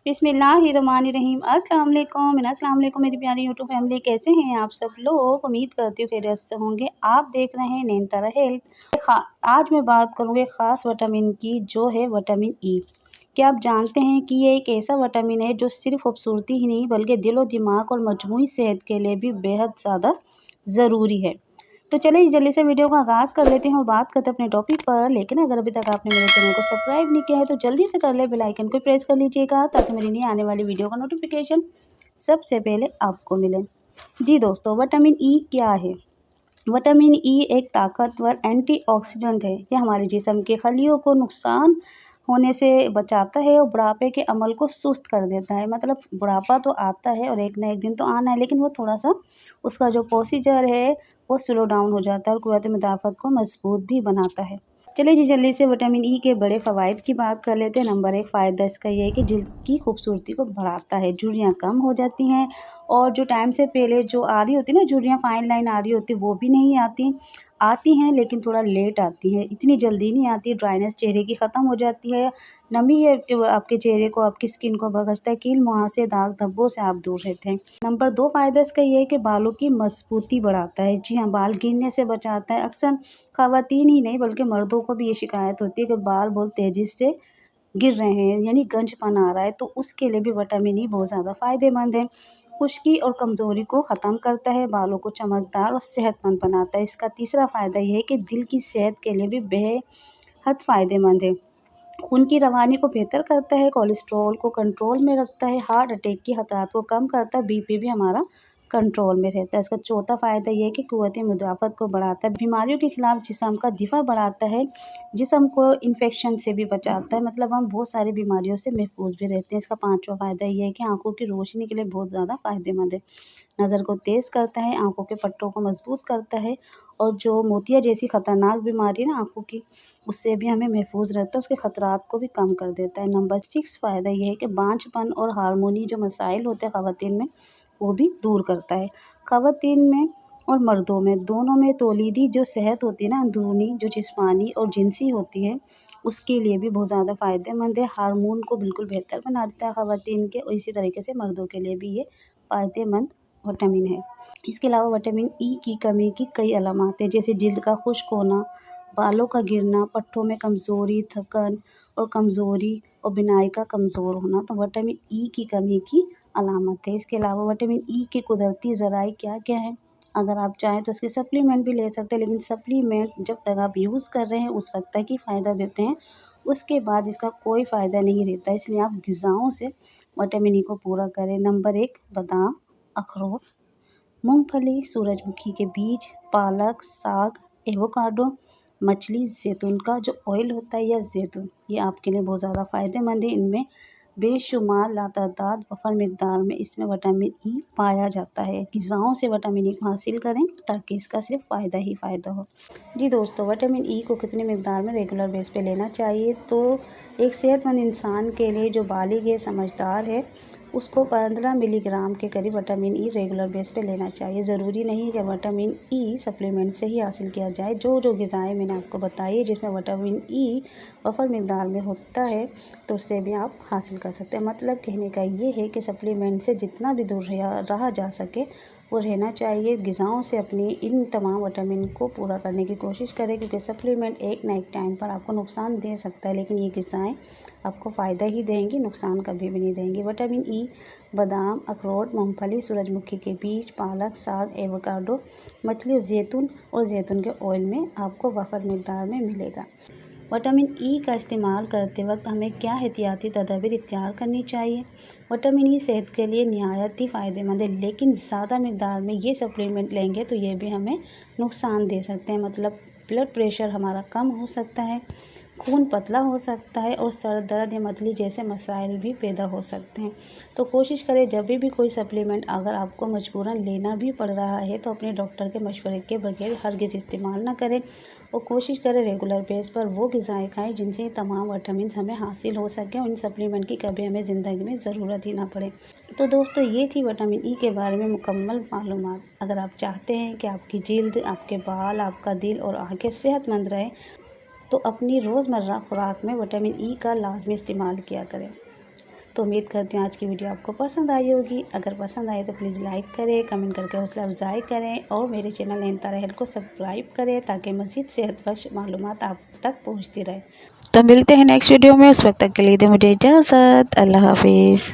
बिस्मिल्लाहिर्रहमानिर्रहीम। अस्सलाम वालेकुम मेरी प्यारी यूट्यूब फैमिली, कैसे हैं आप सब लोग। उम्मीद करती हूँ खैरियत से होंगे। आप देख रहे हैं नैनतारा हेल्थ। आज मैं बात करूँगी ख़ास विटामिन की, जो है विटामिन ई। क्या आप जानते हैं कि ये एक ऐसा विटामिन है जो सिर्फ खूबसूरती ही नहीं बल्कि दिल और दिमाग और मजमूई सेहत के लिए भी बेहद ज़्यादा ज़रूरी है। तो चलिए जल्दी से वीडियो का आगाज़ कर लेते हैं और बात करते हैं अपने टॉपिक पर। लेकिन अगर अभी तक आपने मेरे चैनल को सब्सक्राइब नहीं किया है तो जल्दी से कर ले, बेल आइकन को प्रेस कर लीजिएगा ताकि मेरी नई आने वाली वीडियो का नोटिफिकेशन सबसे पहले आपको मिले। जी दोस्तों, विटामिन ई क्या है। विटामिन ई एक ताकतवर एंटीऑक्सीडेंट है। यह हमारे जिस्म के खलियों को नुकसान होने से बचाता है और बुढ़ापे के अमल को सुस्त कर देता है। मतलब बुढ़ापा तो आता है और एक ना एक दिन तो आना है, लेकिन वो थोड़ा सा उसका जो प्रोसीजर है वो स्लो डाउन हो जाता है और क़ुव्वत मुदाफ़अत को मजबूत भी बनाता है। चलिए जी जल्दी से विटामिन ई के बड़े फ़वाइद की बात कर लेते हैं। नंबर 1 फ़ायदा इसका ये है कि जिल्द की खूबसूरती को बढ़ाता है। झुर्रियाँ कम हो जाती हैं और जो टाइम से पहले जो आ रही होती है ना झुर्रियाँ, फाइन लाइन आ रही होती, वो भी नहीं आती हैं, लेकिन थोड़ा लेट आती हैं, इतनी जल्दी नहीं आती। ड्राइनेस चेहरे की ख़त्म हो जाती है। नमी है जो आपके चेहरे को, आपकी स्किन को बख्शता है। कील मुहासे, दाग धब्बों से आप दूर रहते हैं। नंबर 2 फ़ायदा इसका ये है कि बालों की मजबूती बढ़ाता है। जी हाँ, बाल गिरने से बचाता है। अक्सर ख़वातीन ही नहीं बल्कि मर्दों को भी ये शिकायत होती है कि बाल बहुत तेज़ी से गिर रहे हैं, यानी गंजपन आ रहा है, तो उसके लिए भी विटामिन ई बहुत ज़्यादा फ़ायदेमंद है। खुश्की और कमज़ोरी को ख़त्म करता है, बालों को चमकदार और सेहतमंद बनाता है। इसका तीसरा फ़ायदा ये है कि दिल की सेहत के लिए भी बेहद फ़ायदेमंद है। खून की रवानी को बेहतर करता है, कोलेस्ट्रॉल को कंट्रोल में रखता है, हार्ट अटैक की खतरात को कम करता है, बीपी भी हमारा कंट्रोल में रहता है। इसका चौथा फ़ायदा ये है कि क़ुव्वत मुदाफ़अत को बढ़ाता है, बीमारियों के ख़िलाफ़ जिस्म का दिफ़ा बढ़ाता है, जिस्म को इन्फेक्शन से भी बचाता है। मतलब हम बहुत सारी बीमारियों से महफूज भी रहते हैं। इसका पाँचवा फ़ायदा ये है कि आँखों की रोशनी के लिए बहुत ज़्यादा फ़ायदेमंद है। नज़र को तेज़ करता है, आँखों के पट्टों को मजबूत करता है और जो मोतिया जैसी ख़तरनाक बीमारी है ना आँखों की, उससे भी हमें महफूज रहता है, उसके ख़तरात को भी कम कर देता है। नंबर 6 फ़ायदा ये है कि बांझपन और हार्मोनी जो मसाइल होते हैं ख़वातीन में, वो भी दूर करता है। ख़वातीन में और मर्दों में दोनों में तौलीदी जो सेहत होती है ना, अंदरूनी जो जिस्मानी और जिनसी होती है, उसके लिए भी बहुत ज़्यादा फ़ायदेमंद है। हार्मोन को बिल्कुल बेहतर बना देता है ख़वातीन के, और इसी तरीके से मर्दों के लिए भी ये फ़ायदेमंद विटामिन है। इसके अलावा विटामिन ई की कमी की कई अलामत हैं, जैसे जिल्द का खुश्क होना, बालों का गिरना, पट्टों में कमज़ोरी, थकन और कमज़ोरी और बिनाई का कमज़ोर होना, तो विटामिन ई की कमी की अलामत है। इसके अलावा विटामिन ई के कुदरती ज़राए क्या-क्या हैं? अगर आप चाहें तो इसके सप्लीमेंट भी ले सकते हैं, लेकिन सप्लीमेंट जब तक आप यूज़ कर रहे हैं उस वक़्त तक ही फ़ायदा देते हैं, उसके बाद इसका कोई फ़ायदा नहीं रहता। इसलिए आप ग़िज़ाओं से विटामिन ई को पूरा करें। नंबर 1 बादाम, अखरोट, मूँगफली, सूरजमुखी के बीज, पालक, साग, एवोकाडो, मछली, ज़ैतून का जो ऑयल होता है या ज़ैतून, ये आपके लिए बहुत ज़्यादा फ़ायदेमंद है। इनमें बेशुमार लातादाद वफ़र मिक़दार में इसमें विटामिन ई पाया जाता है। ग़िज़ाओं से विटामिन ई को हासिल करें ताकि इसका सिर्फ फ़ायदा ही फ़ायदा हो। जी दोस्तों, विटामिन ई को कितनी मिक़दार में रेगुलर बेस पे लेना चाहिए, तो एक सेहतमंद इंसान के लिए जो बालिग़ है, समझदार है, उसको 15 मिलीग्राम के करीब विटामिन ई रेगुलर बेस पे लेना चाहिए। ज़रूरी नहीं कि विटामिन ई सप्लीमेंट से ही हासिल किया जाए। जो ग़िज़ाएँ मैंने आपको बताई है जिसमें विटामिन ई वफ़र मिक़दार में होता है, तो उससे भी आप हासिल कर सकते हैं। मतलब कहने का ये है कि सप्लीमेंट से जितना भी दूर रहा जा सके वो रहना चाहिए। ग़िज़ाओं से अपनी इन तमाम विटामिन को पूरा करने की कोशिश करें, क्योंकि सप्लीमेंट एक ना एक टाइम पर आपको नुकसान दे सकता है, लेकिन ये ग़िज़ाएँ आपको फ़ायदा ही देंगी, नुकसान कभी भी नहीं देंगी। विटामिन ई बादाम, अखरोट, मूँगफली, सूरजमुखी के बीज, पालक, साग, एवोकाडो, मछली और ज़ैतून के ऑयल में आपको वफ़र मिक़दार में मिलेगा। विटामिन ई का इस्तेमाल करते वक्त हमें क्या एहतियाती तदाबीर इख्तियार करनी चाहिए। विटामिन ई सेहत के लिए निहायत ही फ़ायदेमंद है, लेकिन ज़्यादा मिक़दार में ये सप्लीमेंट लेंगे तो ये भी हमें नुकसान दे सकते हैं। मतलब ब्लड प्रेशर हमारा कम हो सकता है, खून पतला हो सकता है और सर दर्द या मतली जैसे मसाइल भी पैदा हो सकते हैं। तो कोशिश करें जब भी कोई सप्लीमेंट अगर आपको मजबूरन लेना भी पड़ रहा है तो अपने डॉक्टर के मशवरे के बगैर हरगिज़ इस्तेमाल ना करें, और कोशिश करें रेगुलर बेस पर वो ग़िज़ाएँ खाएँ जिनसे तमाम विटामिन हमें हासिल हो सकें और इन सप्लीमेंट की कभी हमें ज़िंदगी में ज़रूरत ही ना पड़े। तो दोस्तों, ये थी विटामिन ई के बारे में मुकम्मल मालूमात। अगर आप चाहते हैं कि आपकी जिल्द, आपके बाल, आपका दिल और आँखें सेहतमंद रहें, तो अपनी रोज़मर्रा खुराक में विटामिन ई का लाज़मी इस्तेमाल किया करें। तो उम्मीद करती हूँ आज की वीडियो आपको पसंद आई होगी। अगर पसंद आए तो प्लीज़ लाइक करें, कमेंट करके हौसला अफजाई करें और मेरे चैनल नैनतारा हेल्थ को सब्सक्राइब करें ताकि मज़ीद सेहत बख्श मालूमात आप तक पहुँचती रहे। तो मिलते हैं नेक्स्ट वीडियो में, उस वक्त तक के लिए दे मुझे इजाज़त। अल्लाह हाफिज़।